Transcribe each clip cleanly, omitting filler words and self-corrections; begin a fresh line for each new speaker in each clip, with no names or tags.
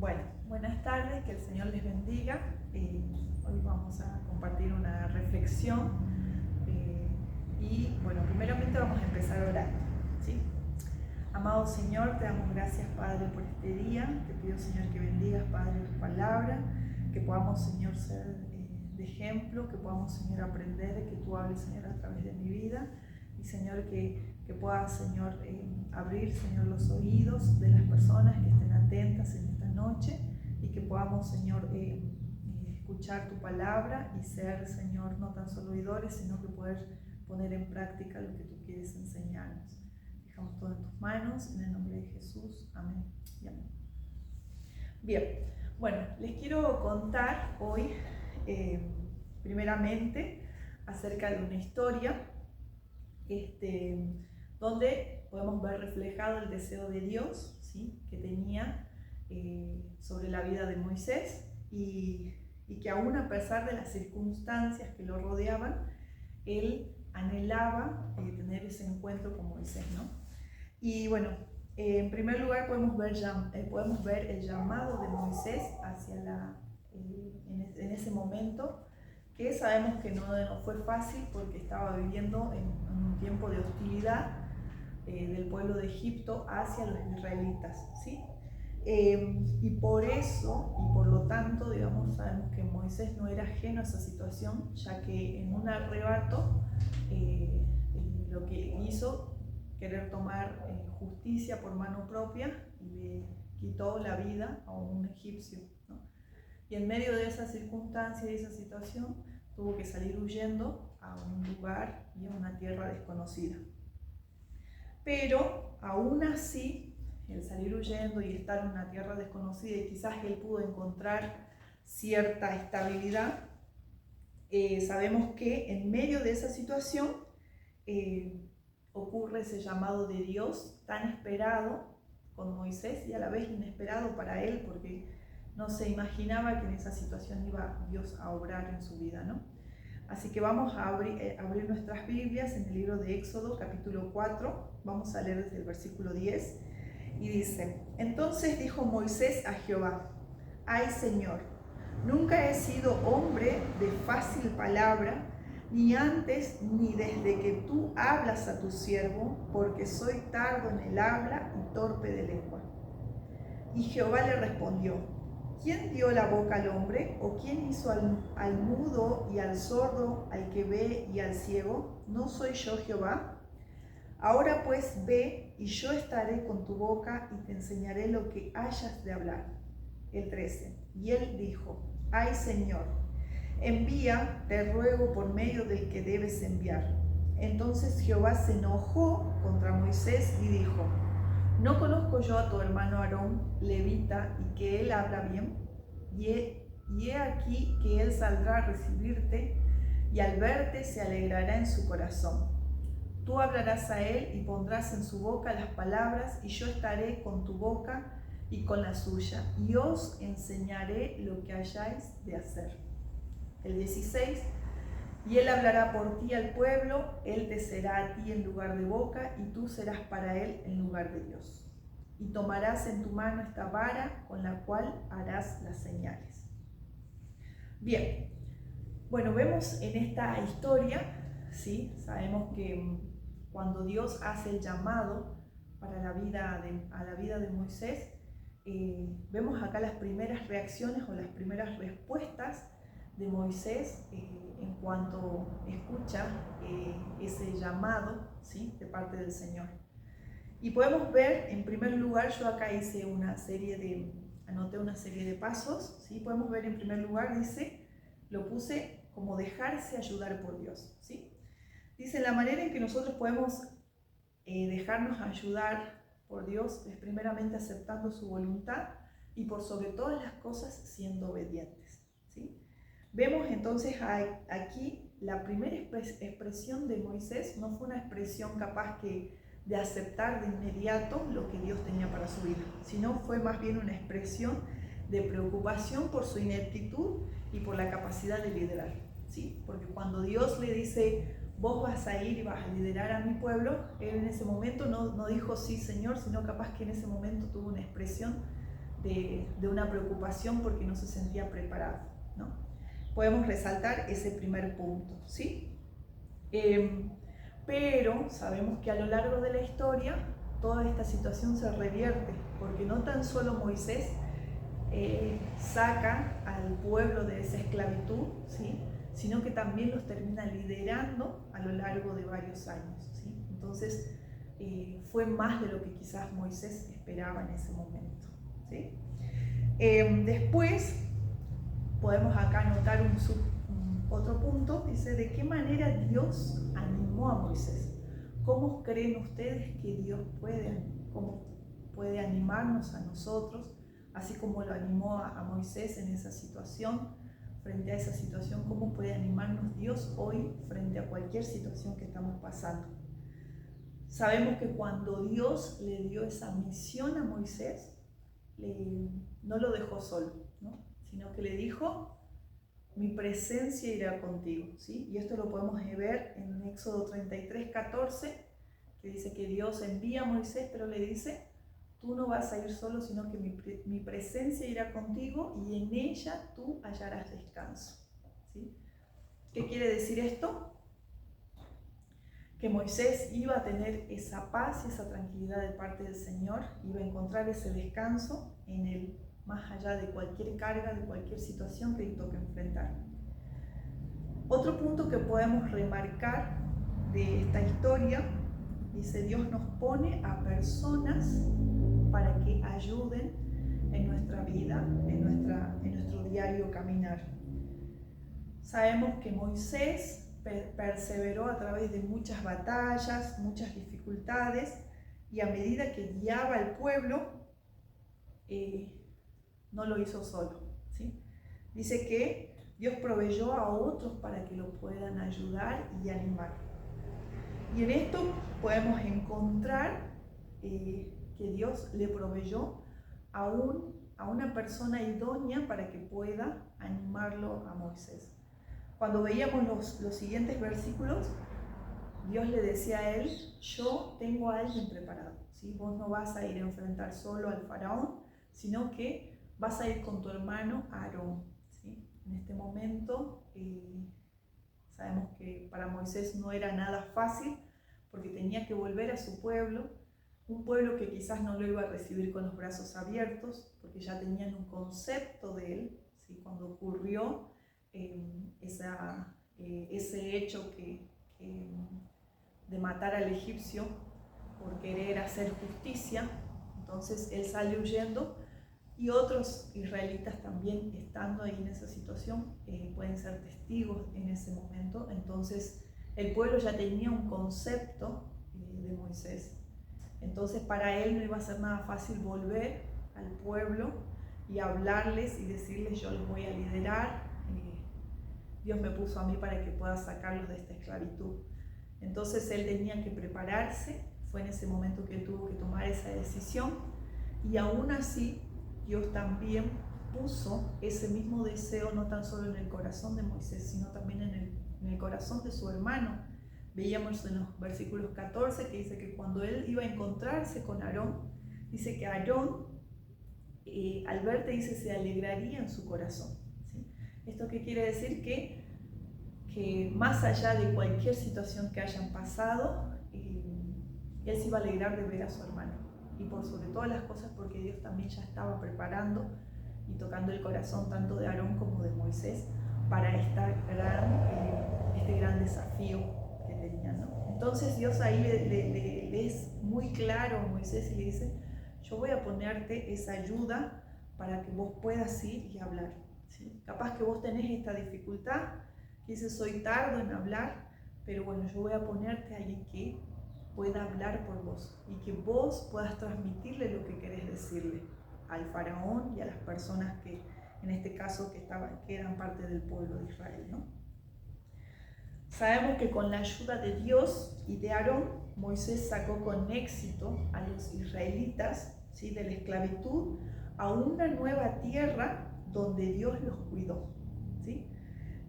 Bueno, buenas tardes, que el Señor les bendiga. Hoy vamos a compartir una reflexión y bueno, primeramente vamos a empezar orando, ¿sí? Amado Señor, te damos gracias, Padre, por este día. Te pido, Señor, que bendigas, Padre, tu palabra, que podamos, Señor, ser de ejemplo, que podamos, Señor, aprender, que tú hables, Señor, a través de mi vida. Y, Señor, que puedas, Señor, abrir, Señor, los oídos de las personas que estén atentas en esta noche y que podamos, Señor, escuchar tu palabra y ser, Señor, no tan solo oidores, sino que poder poner en práctica lo que tú quieres enseñarnos. Dejamos todo en tus manos, en el nombre de Jesús. Amén y amén. Bien, bueno, les quiero contar hoy, primeramente, acerca de una historia donde podemos ver reflejado el deseo de Dios, ¿sí?, que tenía sobre la vida de Moisés y que aún a pesar de las circunstancias que lo rodeaban, él anhelaba tener ese encuentro con Moisés, ¿no? Y bueno, en primer lugar podemos ver el llamado de Moisés hacia en ese momento, que sabemos que no fue fácil porque estaba viviendo en un tiempo de hostilidad del pueblo de Egipto hacia los israelitas, ¿sí? Y por eso, y por lo tanto, digamos, sabemos que Moisés no era ajeno a esa situación, ya que en un arrebato lo que hizo, querer tomar justicia por mano propia, y le quitó la vida a un egipcio, ¿no? Y en medio de esa circunstancia y esa situación, tuvo que salir huyendo a un lugar y a una tierra desconocida. Pero aún así, el salir huyendo y estar en una tierra desconocida, y quizás él pudo encontrar cierta estabilidad, sabemos que en medio de esa situación ocurre ese llamado de Dios tan esperado con Moisés y a la vez inesperado para él, porque no se imaginaba que en esa situación iba Dios a obrar en su vida, ¿no? Así que vamos a abrir nuestras Biblias en el libro de Éxodo, capítulo 4. Vamos a leer desde el versículo 10. Y dice: Entonces dijo Moisés a Jehová: Ay, Señor, nunca he sido hombre de fácil palabra, ni antes ni desde que tú hablas a tu siervo, porque soy tardo en el habla y torpe de lengua. Y Jehová le respondió: ¿Quién dio la boca al hombre? ¿O quién hizo al mudo y al sordo, al que ve y al ciego? ¿No soy yo Jehová? Ahora pues ve, y yo estaré con tu boca y te enseñaré lo que hayas de hablar. El 13. Y él dijo: Ay, Señor, envía, te ruego, por medio del que debes enviar. Entonces Jehová se enojó contra Moisés y dijo: ¿No conozco yo a tu hermano Aarón, levita, y que él habla bien? Y he aquí que él saldrá a recibirte, y al verte se alegrará en su corazón. Tú hablarás a él y pondrás en su boca las palabras, y yo estaré con tu boca y con la suya, y os enseñaré lo que hayáis de hacer. El 16. Y él hablará por ti al pueblo, él te será a ti en lugar de boca, y tú serás para él en lugar de Dios. Y tomarás en tu mano esta vara con la cual harás las señales. Bien, bueno, vemos en esta historia, ¿sí? Sabemos que cuando Dios hace el llamado para a la vida de Moisés, vemos acá las primeras reacciones o las primeras respuestas de Moisés en cuanto escucha ese llamado, ¿sí?, de parte del Señor. Y podemos ver, en primer lugar, yo acá anoté una serie de pasos, ¿sí? Podemos ver en primer lugar, lo puse como dejarse ayudar por Dios, ¿sí? Dice, la manera en que nosotros podemos dejarnos ayudar por Dios es primeramente aceptando su voluntad y por sobre todas las cosas siendo obedientes, ¿sí? Vemos entonces aquí la primera expresión de Moisés no fue una expresión capaz de aceptar de inmediato lo que Dios tenía para su vida, sino fue más bien una expresión de preocupación por su ineptitud y por la capacidad de liderar, ¿sí? Porque cuando Dios le dice: vos vas a ir y vas a liderar a mi pueblo, él en ese momento no dijo sí, Señor, sino capaz que en ese momento tuvo una expresión de una preocupación porque no se sentía preparado, ¿no? Podemos resaltar ese primer punto, ¿sí? Pero sabemos que a lo largo de la historia toda esta situación se revierte, porque no tan solo Moisés saca al pueblo de esa esclavitud, ¿sí? Sino que también los termina liderando a lo largo de varios años, ¿sí? Entonces fue más de lo que quizás Moisés esperaba en ese momento, ¿sí? Después podemos acá notar otro punto, dice, ¿de qué manera Dios animó a Moisés? ¿Cómo creen ustedes que Dios puede animarnos a nosotros, así como lo animó a Moisés en esa situación, frente a esa situación? ¿Cómo puede animarnos Dios hoy frente a cualquier situación que estamos pasando? Sabemos que cuando Dios le dio esa misión a Moisés, no lo dejó solo, ¿no? Sino que le dijo: mi presencia irá contigo, ¿sí? Y esto lo podemos ver en Éxodo 33:14, que dice que Dios envía a Moisés, pero le dice: tú no vas a ir solo, sino que mi presencia irá contigo y en ella tú hallarás descanso, ¿sí? ¿Qué quiere decir esto? Que Moisés iba a tener esa paz y esa tranquilidad de parte del Señor, iba a encontrar ese descanso en Él, más allá de cualquier carga, de cualquier situación que le toque enfrentar. Otro punto que podemos remarcar de esta historia, dice: Dios nos pone a personas para que ayuden en nuestra vida, en nuestro diario caminar. Sabemos que Moisés perseveró a través de muchas batallas, muchas dificultades, y a medida que guiaba al pueblo, no lo hizo solo, ¿sí? Dice que Dios proveyó a otros para que lo puedan ayudar y animar. Y en esto podemos encontrar que Dios le proveyó a una persona idónea para que pueda animarlo a Moisés. Cuando veíamos los siguientes versículos, Dios le decía a él: yo tengo a alguien preparado, ¿sí? Vos no vas a ir a enfrentar solo al faraón, sino que vas a ir con tu hermano Aarón, ¿sí? En este momento sabemos que para Moisés no era nada fácil, porque tenía que volver a su pueblo, un pueblo que quizás no lo iba a recibir con los brazos abiertos, porque ya tenían un concepto de él, ¿sí? Cuando ocurrió ese hecho de matar al egipcio por querer hacer justicia, entonces él sale huyendo, y otros israelitas también, estando ahí en esa situación, pueden ser testigos en ese momento. Entonces el pueblo ya tenía un concepto de Moisés, entonces para él no iba a ser nada fácil volver al pueblo y hablarles y decirles: yo los voy a liderar, Dios me puso a mí para que pueda sacarlos de esta esclavitud. Entonces él tenía que prepararse, fue en ese momento que él tuvo que tomar esa decisión, y aún así Dios también puso ese mismo deseo no tan solo en el corazón de Moisés, sino también en el corazón de su hermano. Veíamos en los versículos 14 que dice que cuando él iba a encontrarse con Aarón, dice que Aarón, al verte, dice, se alegraría en su corazón, ¿sí? ¿Esto qué quiere decir? Que más allá de cualquier situación que hayan pasado, él se iba a alegrar de ver a su hermano, y por sobre todas las cosas porque Dios también ya estaba preparando y tocando el corazón tanto de Aarón como de Moisés para este gran desafío que tenían, ¿no? Entonces Dios ahí le es muy claro a Moisés y le dice: yo voy a ponerte esa ayuda para que vos puedas ir y hablar, ¿sí? Capaz que vos tenés esta dificultad, que dices: soy tardo en hablar, pero bueno, yo voy a ponerte a alguien que pueda hablar por vos y que vos puedas transmitirle lo que querés decirle al faraón y a las personas que, en este caso, que eran parte del pueblo de Israel, ¿no? Sabemos que con la ayuda de Dios y de Aarón, Moisés sacó con éxito a los israelitas, ¿sí?, de la esclavitud a una nueva tierra donde Dios los cuidó, ¿sí?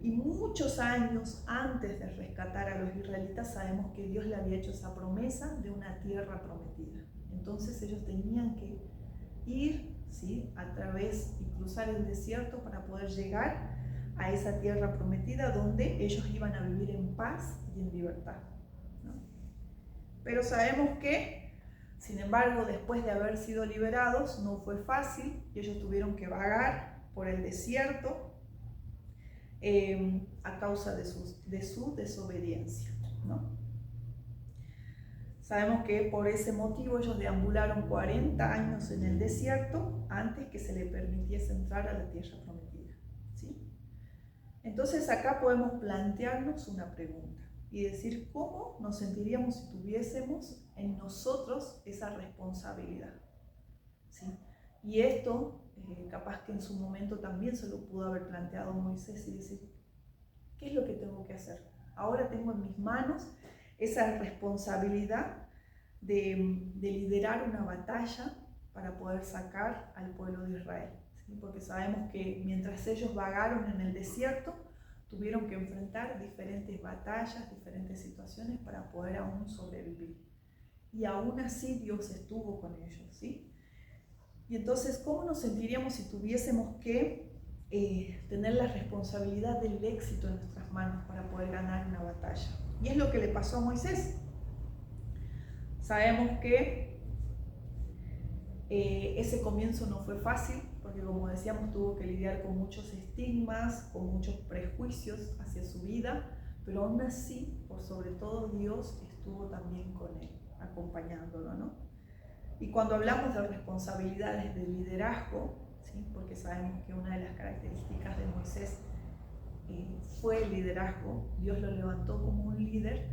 Y muchos años antes de rescatar a los israelitas, sabemos que Dios le había hecho esa promesa de una tierra prometida. Entonces ellos tenían que ir, ¿sí?, a través y cruzar el desierto para poder llegar a esa tierra prometida donde ellos iban a vivir en paz y en libertad, ¿no? Pero sabemos que, sin embargo, después de haber sido liberados, no fue fácil y ellos tuvieron que vagar por el desierto a causa de su desobediencia, ¿no? Sabemos que por ese motivo ellos deambularon 40 años en el desierto antes que se les permitiese entrar a la tierra prometida, ¿sí? Entonces acá podemos plantearnos una pregunta y decir cómo nos sentiríamos si tuviésemos en nosotros esa responsabilidad, ¿sí? Y esto capaz que en su momento también se lo pudo haber planteado Moisés y decir, ¿qué es lo que tengo que hacer? Ahora tengo en mis manos esa responsabilidad de liderar una batalla para poder sacar al pueblo de Israel, ¿sí? Porque sabemos que mientras ellos vagaron en el desierto, tuvieron que enfrentar diferentes batallas, diferentes situaciones para poder aún sobrevivir. Y aún así Dios estuvo con ellos, ¿sí? Y entonces, ¿cómo nos sentiríamos si tuviésemos que tener la responsabilidad del éxito en nuestras manos para poder ganar una batalla? Y es lo que le pasó a Moisés. Sabemos que ese comienzo no fue fácil, porque como decíamos, tuvo que lidiar con muchos estigmas, con muchos prejuicios hacia su vida, pero aún así, por sobre todo, Dios estuvo también con él, acompañándolo, ¿no? Y cuando hablamos de responsabilidades de liderazgo, ¿sí?, porque sabemos que una de las características de Moisés fue el liderazgo, Dios lo levantó como un líder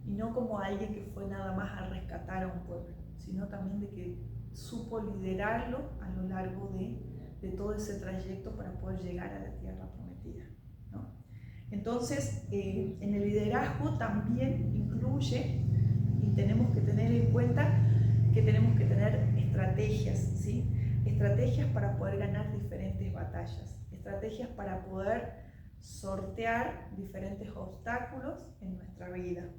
y no como alguien que fue nada más a rescatar a un pueblo, sino también de que supo liderarlo a lo largo de todo ese trayecto para poder llegar a la tierra prometida, ¿no? Entonces, en el liderazgo también incluye, y tenemos que tener en cuenta, que tenemos que tener estrategias, ¿sí? Estrategias para poder ganar diferentes batallas, estrategias para poder sortear diferentes obstáculos en nuestra vida.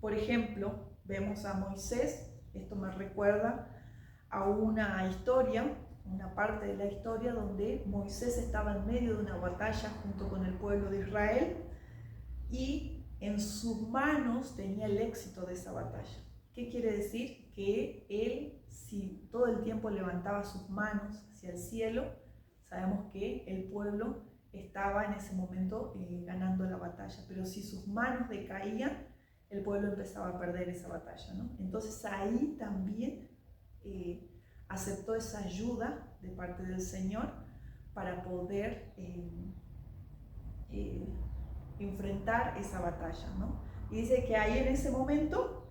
Por ejemplo, vemos a Moisés, esto me recuerda a una historia, una parte de la historia donde Moisés estaba en medio de una batalla junto con el pueblo de Israel y en sus manos tenía el éxito de esa batalla. ¿Qué quiere decir? Que él, si todo el tiempo levantaba sus manos hacia el cielo, sabemos que el pueblo estaba en ese momento ganando la batalla, pero si sus manos decaían, el pueblo empezaba a perder esa batalla, ¿no? Entonces ahí también aceptó esa ayuda de parte del Señor para poder enfrentar esa batalla, ¿no? Y dice que ahí en ese momento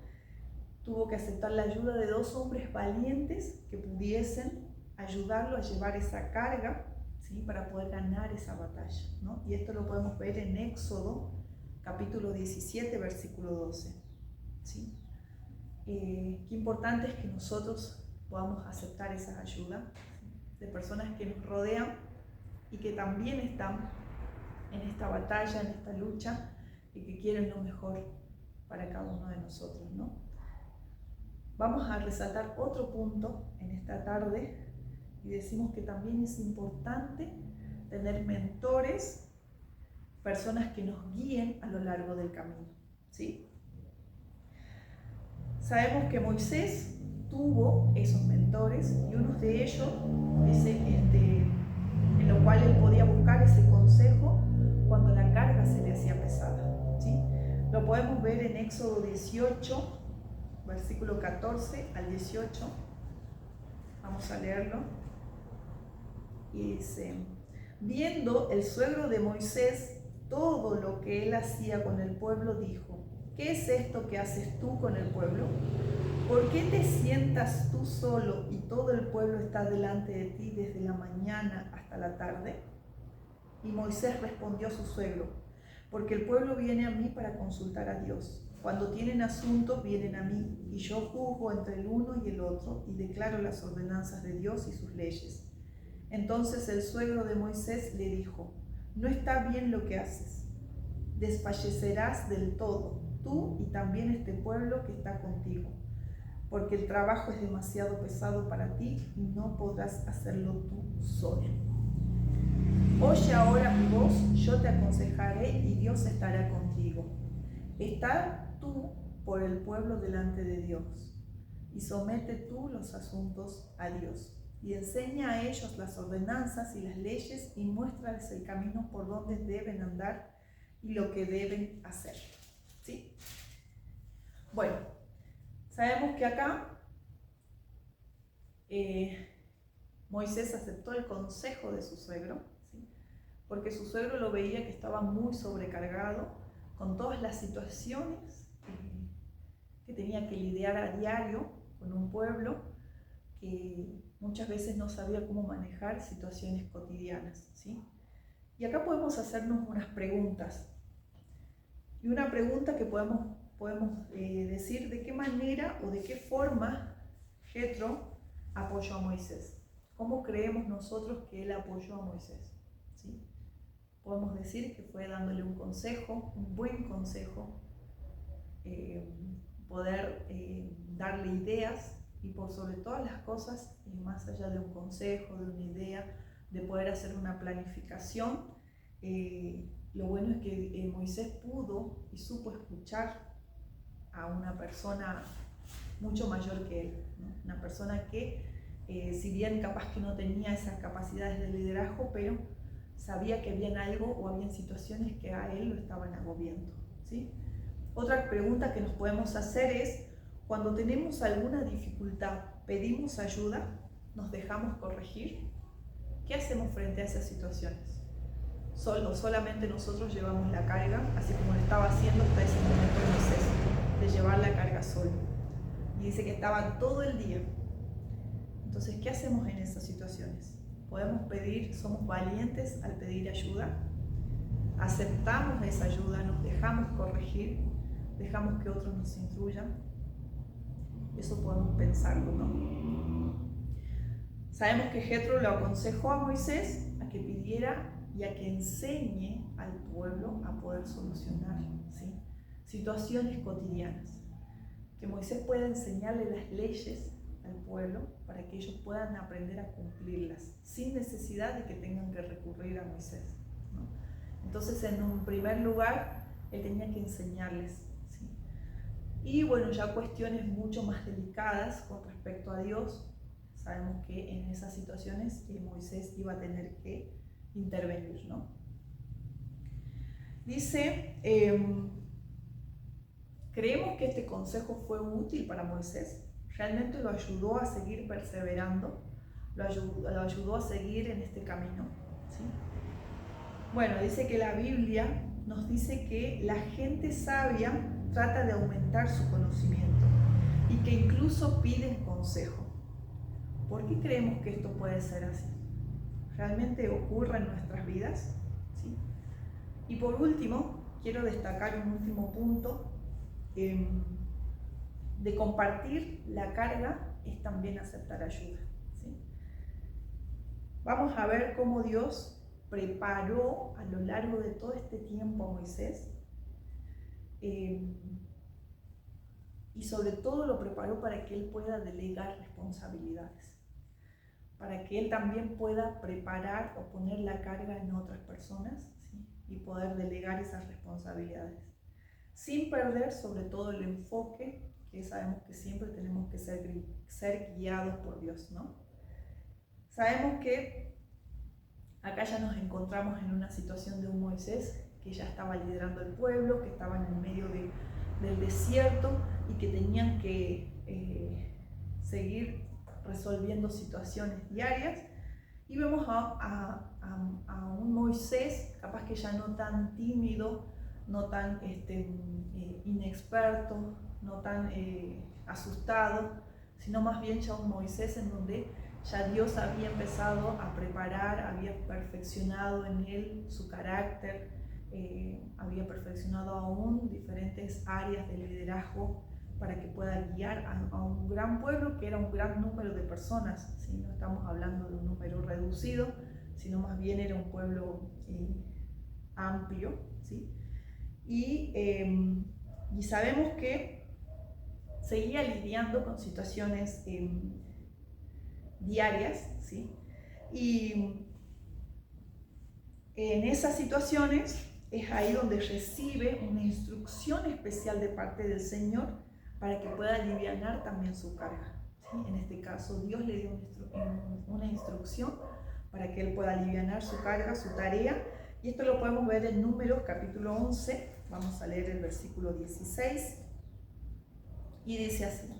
tuvo que aceptar la ayuda de 2 hombres valientes que pudiesen ayudarlo a llevar esa carga, ¿sí?, para poder ganar esa batalla, ¿no? Y esto lo podemos ver en Éxodo, capítulo 17, versículo 12, ¿sí? Qué importante es que nosotros podamos aceptar esa ayuda, ¿sí?, de personas que nos rodean y que también están en esta batalla, en esta lucha, y que quieren lo mejor para cada uno de nosotros, ¿no? Vamos a resaltar otro punto en esta tarde y decimos que también es importante tener mentores, personas que nos guíen a lo largo del camino, ¿sí? Sabemos que Moisés tuvo esos mentores y uno de ellos, en lo cual él podía buscar ese consejo cuando la carga se le hacía pesada, ¿sí? Lo podemos ver en Éxodo 18, versículo 14 al 18, vamos a leerlo, y dice: viendo el suegro de Moisés todo lo que él hacía con el pueblo, dijo: ¿qué es esto que haces tú con el pueblo? ¿Por qué te sientas tú solo y todo el pueblo está delante de ti desde la mañana hasta la tarde? Y Moisés respondió a su suegro: porque el pueblo viene a mí para consultar a Dios. Cuando tienen asuntos vienen a mí, y yo juzgo entre el uno y el otro, y declaro las ordenanzas de Dios y sus leyes. Entonces el suegro de Moisés le dijo: no está bien lo que haces. Desfallecerás del todo, tú y también este pueblo que está contigo. porque el trabajo es demasiado pesado para ti y no podrás hacerlo tú solo. Oye ahora mi voz, yo te aconsejaré y Dios estará contigo. Está tú por el pueblo delante de Dios y somete tú los asuntos a Dios y enseña a ellos las ordenanzas y las leyes y muéstrales el camino por donde deben andar y lo que deben hacer. ¿Sí? Bueno, sabemos que acá Moisés aceptó el consejo de su suegro, ¿sí? Porque su suegro lo veía que estaba muy sobrecargado con todas las situaciones que tenía que lidiar a diario con un pueblo que muchas veces no sabía cómo manejar situaciones cotidianas, ¿sí? Y acá podemos hacernos unas preguntas. Y una pregunta que podemos decir de qué manera o de qué forma Jetro apoyó a Moisés. ¿Cómo creemos nosotros que él apoyó a Moisés? ¿Sí? Podemos decir que fue dándole un consejo, un buen consejo, poder darle ideas y por sobre todas las cosas, más allá de un consejo, de una idea, de poder hacer una planificación, lo bueno es que Moisés pudo y supo escuchar a una persona mucho mayor que él, ¿no? Una persona que, si bien capaz que no tenía esas capacidades de liderazgo, pero sabía que había algo o habían situaciones que a él lo estaban agobiando, ¿sí? Otra pregunta que nos podemos hacer es, cuando tenemos alguna dificultad, ¿pedimos ayuda? ¿Nos dejamos corregir? ¿Qué hacemos frente a esas situaciones? Solamente nosotros llevamos la carga, así como lo estaba haciendo hasta ese momento de Moisés, de llevar la carga solo. Y dice que estaba todo el día. Entonces, ¿qué hacemos en esas situaciones? Podemos pedir, somos valientes al pedir ayuda, aceptamos esa ayuda, nos dejamos corregir, dejamos que otros nos instruyan. Eso podemos pensarlo, ¿no? Sabemos que Jetro lo aconsejó a Moisés a que pidiera y a que enseñe al pueblo a poder solucionar, ¿sí?, situaciones cotidianas. Que Moisés pueda enseñarle las leyes al pueblo para que ellos puedan aprender a cumplirlas sin necesidad de que tengan que recurrir a Moisés, ¿no? Entonces, en un primer lugar, él tenía que enseñarles, ¿sí? Y bueno, ya cuestiones mucho más delicadas con respecto a Dios, sabemos que en esas situaciones Moisés iba a tener que intervenir, ¿no? Dice, creemos que este consejo fue útil para Moisés, realmente lo ayudó a seguir perseverando, lo ayudó a seguir en este camino, ¿sí? Bueno, dice que la Biblia nos dice que la gente sabia trata de aumentar su conocimiento y que incluso piden consejo. ¿Por qué creemos que esto puede ser así? ¿Realmente ocurre en nuestras vidas? ¿Sí? Y por último, quiero destacar un último punto. De compartir la carga es también aceptar ayuda, ¿sí? Vamos a ver cómo Dios preparó a lo largo de todo este tiempo a Moisés, y sobre todo lo preparó para que él pueda delegar responsabilidades, para que él también pueda preparar o poner la carga en otras personas, ¿sí?, y poder delegar esas responsabilidades, sin perder sobre todo el enfoque, que sabemos que siempre tenemos que ser guiados por Dios, ¿no? Sabemos que acá ya nos encontramos en una situación de un Moisés que ya estaba liderando el pueblo, que estaban en medio del desierto y que tenían que seguir resolviendo situaciones diarias. Y vemos a un Moisés capaz que ya no tan tímido, no tan inexperto, no tan asustado, sino más bien ya un Moisés en donde ya Dios había empezado a preparar, había perfeccionado en él su carácter, había perfeccionado aún diferentes áreas de liderazgo para que pueda guiar a un gran pueblo que era un gran número de personas, ¿sí? No estamos hablando de un número reducido, sino más bien era un pueblo amplio, ¿sí? Y sabemos que seguía lidiando con situaciones diarias, ¿sí? Y en esas situaciones es ahí donde recibe una instrucción especial de parte del Señor para que pueda alivianar también su carga, ¿sí? En este caso, Dios le dio una instrucción para que él pueda alivianar su carga, su tarea, y esto lo podemos ver en Números capítulo 11, vamos a leer el versículo 16, y dice así: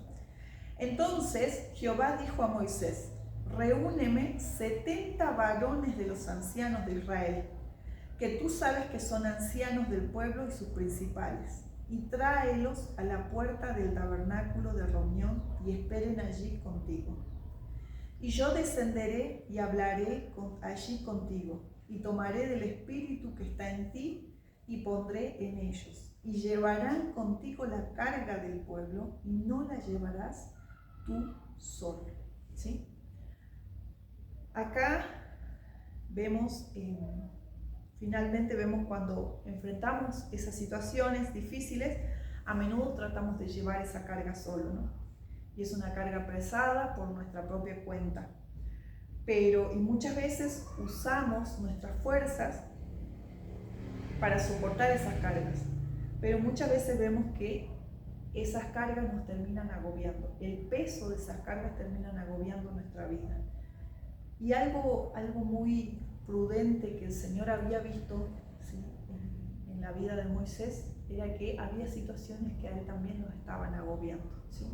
Entonces Jehová dijo a Moisés: reúneme 70 varones de los ancianos de Israel, que tú sabes que son ancianos del pueblo y sus principales, y tráelos a la puerta del tabernáculo de reunión y esperen allí contigo. Y yo descenderé y hablaré allí contigo, y tomaré del espíritu que está en ti y pondré en ellos, y llevarán contigo la carga del pueblo, y no la llevarás tú solo. ¿Sí? Acá vemos, finalmente vemos cuando enfrentamos esas situaciones difíciles, a menudo tratamos de llevar esa carga solo, ¿no? Y es una carga pesada por nuestra propia cuenta. Y muchas veces usamos nuestras fuerzas para soportar esas cargas, pero muchas veces vemos que esas cargas nos terminan agobiando, el peso de esas cargas terminan agobiando nuestra vida. Y algo muy prudente que el Señor había visto, ¿sí?, en la vida de Moisés, era que había situaciones que a él también lo estaban agobiando, ¿sí?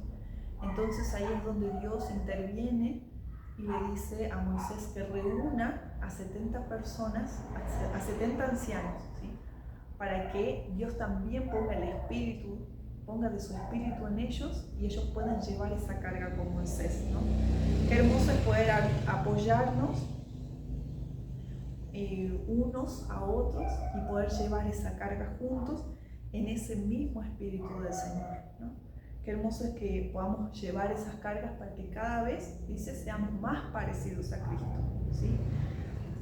Entonces ahí es donde Dios interviene y le dice a Moisés que reúna a 70 personas, a 70 ancianos, ¿sí?, para que Dios también ponga de su espíritu en ellos y ellos puedan llevar esa carga con Moisés, ¿no? Qué hermoso es poder apoyarnos unos a otros y poder llevar esa carga juntos en ese mismo espíritu del Señor, ¿no? Qué hermoso es que podamos llevar esas cargas para que cada vez, dice, seamos más parecidos a Cristo, ¿sí?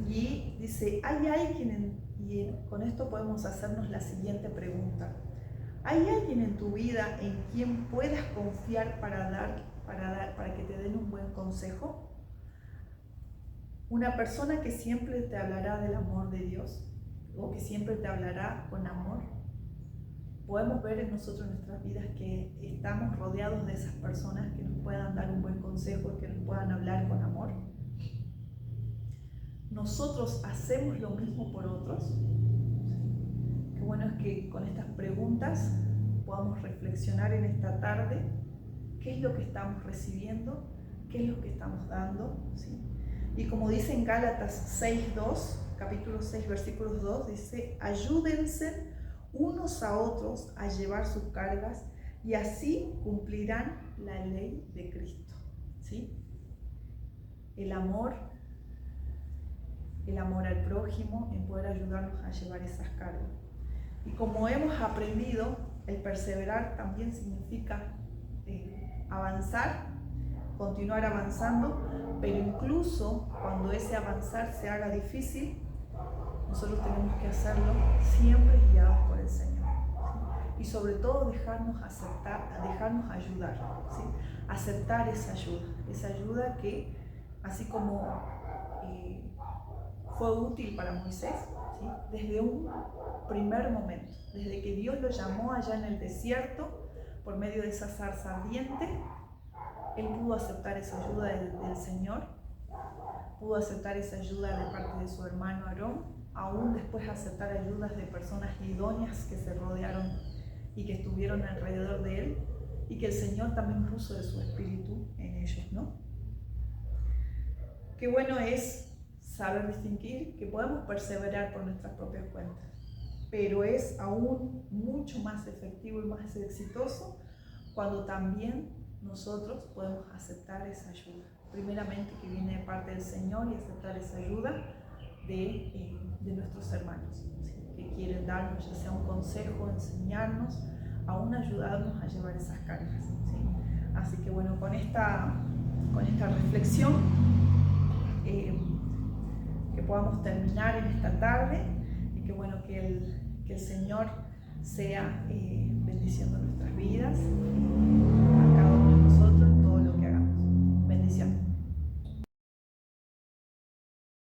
Y dice, ¿hay alguien con esto podemos hacernos la siguiente pregunta: ¿hay alguien en tu vida en quien puedas confiar para que te den un buen consejo? Una persona que siempre te hablará del amor de Dios, o que siempre te hablará con amor. Podemos ver en nosotros, en nuestras vidas, que estamos rodeados de esas personas que nos puedan dar un buen consejo, que nos puedan hablar con amor. Nosotros hacemos lo mismo por otros. Qué bueno es que con estas preguntas podamos reflexionar en esta tarde qué es lo que estamos recibiendo, qué es lo que estamos dando, ¿sí? Y como dice en Gálatas 6:2, capítulo 6, versículos 2, dice: ayúdense unos a otros a llevar sus cargas y así cumplirán la ley de Cristo, ¿sí? El amor al prójimo, en poder ayudarnos a llevar esas cargas. Y como hemos aprendido, el perseverar también significa avanzar, continuar avanzando, pero incluso cuando ese avanzar se haga difícil, nosotros tenemos que hacerlo siempre guiados por el Señor, ¿sí? Y sobre todo dejarnos ayudar, ¿sí? Aceptar esa ayuda que, así como fue útil para Moisés, ¿sí?, desde un primer momento, desde que Dios lo llamó allá en el desierto por medio de esa zarza ardiente, él pudo aceptar esa ayuda del Señor, pudo aceptar esa ayuda de parte de su hermano Aarón, aún después aceptar ayudas de personas idóneas que se rodearon y que estuvieron alrededor de él, y que el Señor también puso de su espíritu en ellos, ¿no? Qué bueno es saber distinguir que podemos perseverar por nuestras propias cuentas, pero es aún mucho más efectivo y más exitoso cuando también nosotros podemos aceptar esa ayuda, primeramente que viene de parte del Señor, y aceptar esa ayuda de nuestros hermanos, ¿sí?, que quieren darnos ya sea un consejo, enseñarnos, aún ayudarnos a llevar esas cargas, ¿sí? Así que bueno, con esta reflexión que podamos terminar en esta tarde, y que bueno, que el Señor sea bendiciendo nuestras vidas.